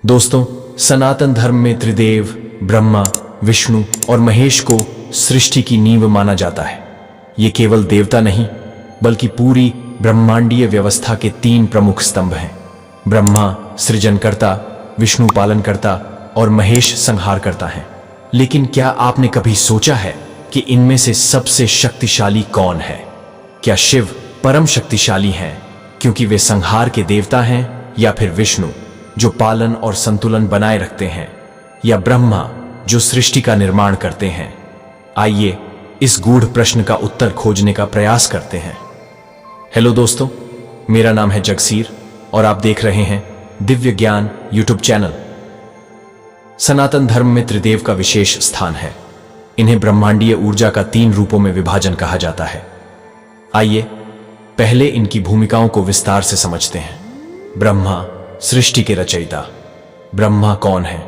दोस्तों, सनातन धर्म में त्रिदेव ब्रह्मा, विष्णु और महेश को सृष्टि की नींव माना जाता है। ये केवल देवता नहीं बल्कि पूरी ब्रह्मांडीय व्यवस्था के तीन प्रमुख स्तंभ हैं। ब्रह्मा सृजनकर्ता, विष्णु पालनकर्ता और महेश संहारकर्ता हैं। लेकिन क्या आपने कभी सोचा है कि इनमें से सबसे शक्तिशाली कौन है? क्या शिव परम शक्तिशाली हैं क्योंकि वे संहार के देवता हैं, या फिर विष्णु जो पालन और संतुलन बनाए रखते हैं, या ब्रह्मा जो सृष्टि का निर्माण करते हैं? आइए इस गूढ़ प्रश्न का उत्तर खोजने का प्रयास करते हैं। हेलो दोस्तों, मेरा नाम है जगसीर और आप देख रहे हैं दिव्य ज्ञान यूट्यूब चैनल। सनातन धर्म में त्रिदेव का विशेष स्थान है। इन्हें ब्रह्मांडीय ऊर्जा का तीन रूपों में विभाजन कहा जाता है। आइए पहले इनकी भूमिकाओं को विस्तार से समझते हैं। ब्रह्मा, सृष्टि के रचयिता। ब्रह्मा कौन है?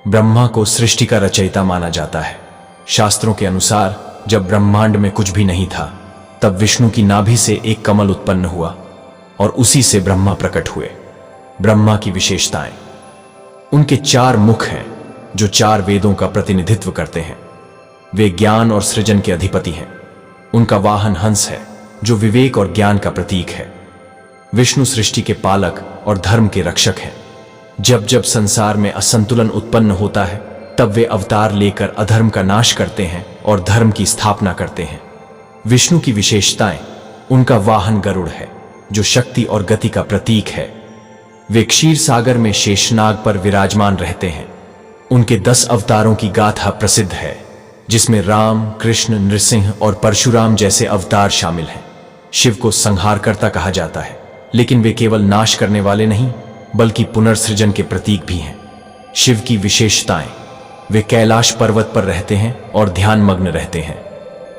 ब्रह्मा को सृष्टि का रचयिता माना जाता है। शास्त्रों के अनुसार जब ब्रह्मांड में कुछ भी नहीं था, तब विष्णु की नाभि से एक कमल उत्पन्न हुआ और उसी से ब्रह्मा प्रकट हुए। ब्रह्मा की विशेषताएं: उनके चार मुख हैं जो चार वेदों का प्रतिनिधित्व करते हैं। वे ज्ञान और सृजन के अधिपति हैं। उनका वाहन हंस है जो विवेक और ज्ञान का प्रतीक है। विष्णु सृष्टि के पालक और धर्म के रक्षक हैं। जब जब संसार में असंतुलन उत्पन्न होता है, तब वे अवतार लेकर अधर्म का नाश करते हैं और धर्म की स्थापना करते हैं। विष्णु की विशेषताएं: उनका वाहन गरुड़ है जो शक्ति और गति का प्रतीक है। वे क्षीर सागर में शेषनाग पर विराजमान रहते हैं। उनके 10 अवतारों की गाथा प्रसिद्ध है, जिसमें राम, कृष्ण, नृसिंह और परशुराम जैसे अवतार शामिल हैं। शिव को संहारकर्ता कहा जाता है, लेकिन वे केवल नाश करने वाले नहीं बल्कि पुनर्सृजन के प्रतीक भी हैं। शिव की विशेषताएं: वे कैलाश पर्वत पर रहते हैं और ध्यानमग्न रहते हैं।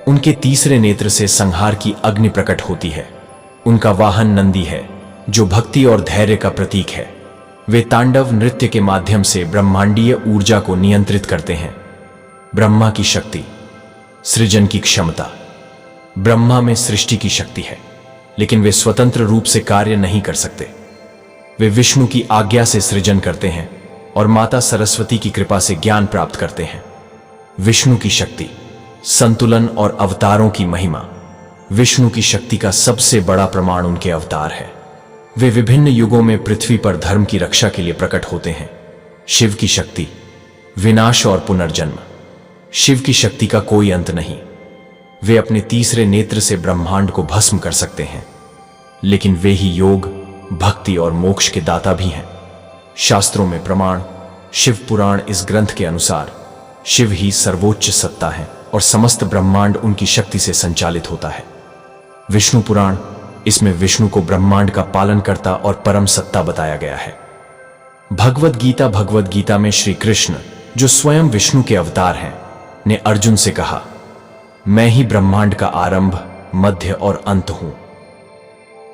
उनके तीसरे नेत्र से संहार की अग्नि प्रकट होती है। उनका वाहन नंदी है जो भक्ति और धैर्य का प्रतीक है। वे तांडव नृत्य के माध्यम से ब्रह्मांडीय ऊर्जा को नियंत्रित करते हैं। ब्रह्मा की शक्ति: सृजन की क्षमता। ब्रह्मा में सृष्टि की शक्ति है, लेकिन वे स्वतंत्र रूप से कार्य नहीं कर सकते। वे विष्णु की आज्ञा से सृजन करते हैं और माता सरस्वती की कृपा से ज्ञान प्राप्त करते हैं। विष्णु की शक्ति: संतुलन और अवतारों की महिमा। विष्णु की शक्ति का सबसे बड़ा प्रमाण उनके अवतार है। वे विभिन्न युगों में पृथ्वी पर धर्म की रक्षा के लिए प्रकट होते हैं। शिव की शक्ति: विनाश और पुनर्जन्म। शिव की शक्ति का कोई अंत नहीं। वे अपने तीसरे नेत्र से ब्रह्मांड को भस्म कर सकते हैं, लेकिन वे ही योग, भक्ति और मोक्ष के दाता भी हैं। शास्त्रों में प्रमाण: शिव पुराण इस ग्रंथ के अनुसार शिव ही सर्वोच्च सत्ता है और समस्त ब्रह्मांड उनकी शक्ति से संचालित होता है। विष्णु पुराण, इसमें विष्णु को ब्रह्मांड का पालनकर्ता और परम सत्ता बताया गया है। भगवद गीता में श्री कृष्ण, जो स्वयं विष्णु के अवतार हैं, ने अर्जुन से कहा, मैं ही ब्रह्मांड का आरंभ, मध्य और अंत हूं।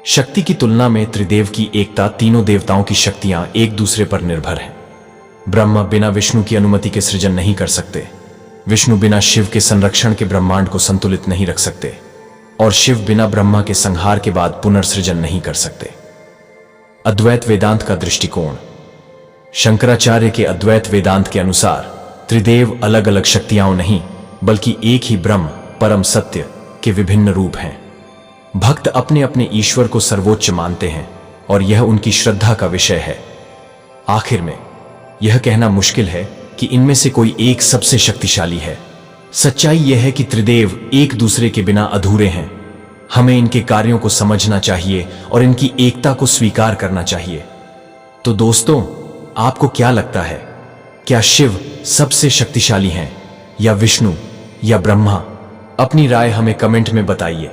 शक्ति की तुलना में त्रिदेव की एकता: तीनों देवताओं की शक्तियां एक दूसरे पर निर्भर हैं। ब्रह्मा बिना विष्णु की अनुमति के सृजन नहीं कर सकते। विष्णु बिना शिव के संरक्षण के ब्रह्मांड को संतुलित नहीं रख सकते, और शिव बिना ब्रह्मा के संहार के बाद पुनर्सृजन नहीं कर सकते। अद्वैत वेदांत का दृष्टिकोण: शंकराचार्य के अद्वैत वेदांत के अनुसार त्रिदेव अलग अलग शक्तियां नहीं बल्कि एक ही ब्रह्म, परम सत्य के विभिन्न रूप हैं। भक्त अपने अपने ईश्वर को सर्वोच्च मानते हैं और यह उनकी श्रद्धा का विषय है। आखिर में यह कहना मुश्किल है कि इनमें से कोई एक सबसे शक्तिशाली है। सच्चाई यह है कि त्रिदेव एक दूसरे के बिना अधूरे हैं। हमें इनके कार्यों को समझना चाहिए और इनकी एकता को स्वीकार करना चाहिए। तो दोस्तों, आपको क्या लगता है? क्या शिव सबसे शक्तिशाली हैं, या विष्णु, या ब्रह्मा? अपनी राय हमें कमेंट में बताइए।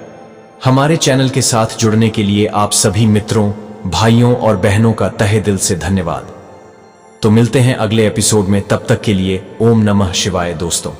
हमारे चैनल के साथ जुड़ने के लिए आप सभी मित्रों, भाइयों और बहनों का तहे दिल से धन्यवाद। तो मिलते हैं अगले एपिसोड में। तब तक के लिए ओम नमः शिवाय दोस्तों।